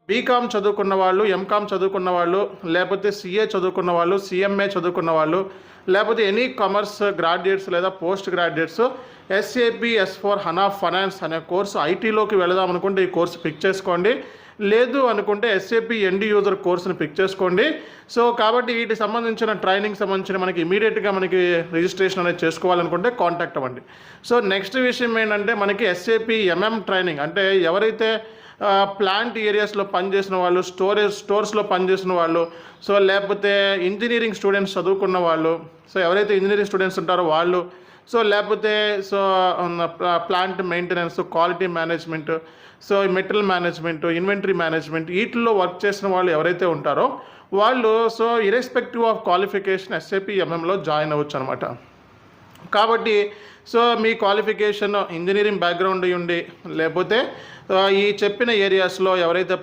BCom చదువుకున్న వాళ్ళు, MCom చదువుకున్న వాళ్ళు, లేకపోతే సీఏ చదువుకున్న వాళ్ళు, సీఎంఏ చదువుకున్న వాళ్ళు, లేకపోతే ఎనీ కామర్స్ గ్రాడ్యుయేట్స్ లేదా post graduates SAP S4 హనా finance అనే కోర్సు ఐటీలోకి వెళదాం అనుకుంటే ఈ కోర్సు పిక్ చేసుకోండి. లేదు అనుకుంటే ఎస్ఏపి ఎండ్ యూజర్ కోర్సుని పిక్ చేసుకోండి. సో కాబట్టి వీటికి సంబంధించిన ట్రైనింగ్ సంబంధించిన మనకి ఇమీడియట్గా మనకి రిజిస్ట్రేషన్ అనేది చేసుకోవాలనుకుంటే కాంటాక్ట్ అవ్వండి. సో నెక్స్ట్ విషయం ఏంటంటే మనకి ఎస్ఏపి ట్రైనింగ్ అంటే ఎవరైతే ప్లాంట్ ఏరియాస్లో పనిచేసిన వాళ్ళు, స్టోర్స్లో పనిచేసిన వాళ్ళు, సో లేకపోతే ఇంజనీరింగ్ స్టూడెంట్స్ చదువుకున్న వాళ్ళు, సో ఎవరైతే ఇంజనీరింగ్ స్టూడెంట్స్ ఉంటారో వాళ్ళు, సో లేకపోతే so plant maintenance, quality management, so material management, inventory management వీటిల్లో వర్క్ చేసిన వాళ్ళు ఎవరైతే ఉంటారో వాళ్ళు so irrespective of qualification SAP ఎంఎంలో జాయిన్ అవ్వచ్చు అనమాట. కాబట్టి సో మీ క్వాలిఫికేషన్ ఇంజనీరింగ్ బ్యాక్గ్రౌండ్ ఉండి లేకపోతే ఈ చెప్పిన ఏరియాస్లో ఎవరైతే